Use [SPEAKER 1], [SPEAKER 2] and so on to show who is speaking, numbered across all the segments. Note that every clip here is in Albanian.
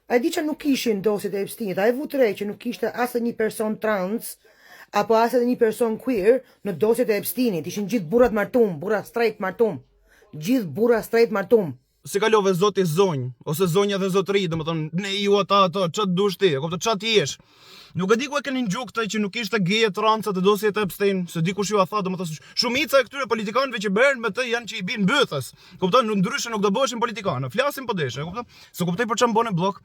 [SPEAKER 1] A di që nuk ishin dosjet e Epsteinit, a e vu të re që nuk ishte asë një person trans, apo asë një person queer në dosjet e Epsteinit, ishin gjithë burrat martum, burra straight martum, gjithë burra straight martum.
[SPEAKER 2] Si kalove zoti zonjë, ose zonja dhe zotëri, dhe më thonë, ne ju ata, qatë dush ti, kupto qatë ti jesh. Nuk e di ku e keni ngjuk këtë që nuk ishte geje tranca të dosjet e Epstein, se di kush ju a tha, dhe më thonë, shumica e këtyre politikanëve që bërën me të janë që i bin bëthës. Kupton, ndryshe nuk do bëheshin politikanë, flasin po deshe, kupton? Se kuptoj për çfarë bën blok,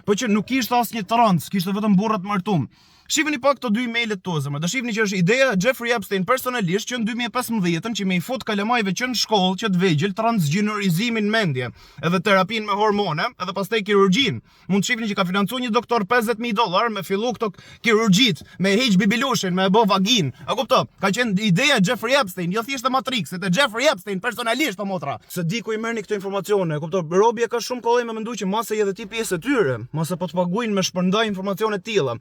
[SPEAKER 2] po që nuk ishte asnjë tranc, kishte vetëm burrat martum. Shifni pak këto dy emailët to zemra. Do shifni që është ideja e Jeffrey Epstein personalisht që në 2015 që me i fut kalamajve që në shkollë që të vegjël transgjinorizimin mendje, edhe terapin me hormone, edhe pastaj kirurgjin. Mund të shifni që ka financuar një doktor $50,000 me fillu këto kirurgjit, me heq bibilushin, me bë vagin. A kupto? Ka qenë ideja e Jeffrey Epstein, jo thjesht e Matrixit, e Jeffrey Epstein personalisht o motra. Se di ku i merrni këto informacione, kupto? Robi ka shumë kollaj me mendu që mase edhe ti pjesë e tyre, mase po të paguajnë me shpërndaj informacione të tilla.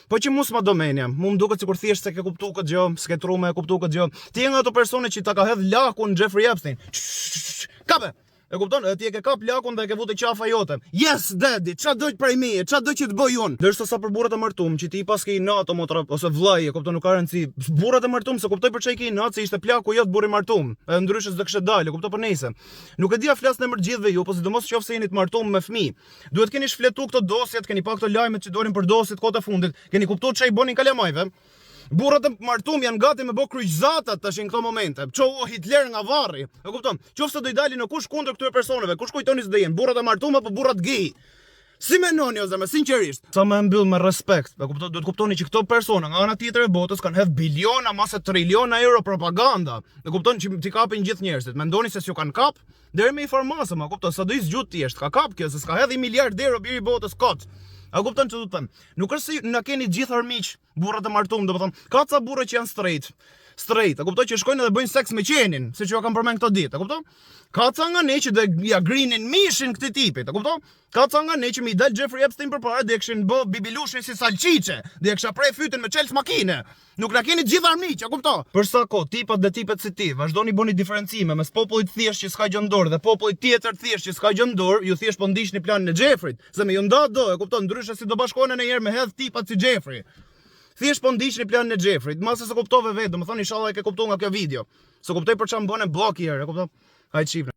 [SPEAKER 2] Po që mus ma domenja, mu më duket sikur thjesht se ke kuptu këtë gjë, s'ke tru me kuptu këtë gjë. Ti e nga ato persone që ta ka hedh lakun Jeffrey Epstein. Kape! E kupton? Ti e ke kap lakun dhe e ke vute qafa jote. Yes, daddy, qa dojt prej meje, qa dojt që të bëj unë? Dërsa sa për burrat e martum, që ti pas ke i nato motra, ose vllai, e kupton, nuk ka rëndësi. Burrat e martum, se kuptoj për çaj ke i nato, se ishte plaku jot burri martum. Edhe ndryshe s'do kishte dalë, kuptoj për nejse. Nuk e di a flas në emër gjithëve ju, po sidomos qofse jeni të martum me fëmijë. Duhet keni shfletu këto dosjet, keni pa këto lajmet që dolin për dosjet kohët e fundit, keni kuptuar çai bonin kalamajve. Burrat e martum janë gati me bë kryqëzatat tash në këto momente. Ço Hitler nga varri. E kupton? Qofse do i dalin në kush kundër këtyre personave, kush kujtoni se do jenë burrat e martum apo burrat gay? Si menoni o zemë, sinqerisht? Sa më mbyll me respekt. E kupton, duhet kuptoni që këto persona nga ana tjetër e botës kanë hedh biliona, mase triliona euro propaganda. E kupton që ti kapin gjithë njerëzit. Mendoni se s'ju kanë kap? Deri me informase, ma kupton, sa do i zgjut ti është, ka kap kjo, se s'ka hedh 1 miliard euro biri botës kot. A kupton që du të them? Nuk është se na keni gjithë armiq, burrat e martum, do të them, ka ca burra që janë straight, a kupton që shkojnë edhe bëjnë seks me qenin, siç ju kam përmend këto ditë, a kupton? Ka ca nga ne që do ja grinin mishin këtij tipit, a kupton? Ka ca nga ne që mi dal Jeffrey Epstein përpara dhe kishin bë bibilushin si salcice, dhe kisha prej fytyn me çelës makine. Nuk na keni gjithë armiq, a kupton? Për sa kohë tipat dhe tipet si ti, vazhdoni bëni diferencime mes popullit thjesht që s'ka gjë në dorë dhe popullit tjetër thjesht që s'ka gjë në dorë, ju thjesht po ndiqni planin e Jeffreyt, se me ju nda do, e kupton, ndryshe si do bashkohen në herë me hedh tipat si Jeffrey. Thjesht po ndiqni planin e Jeffreyt, mase se kuptove vetë, do të thonë inshallah e ke kuptuar nga kjo video. Se kuptoj për çfarë bënë blloki herë, e kupton? Hajde shifni.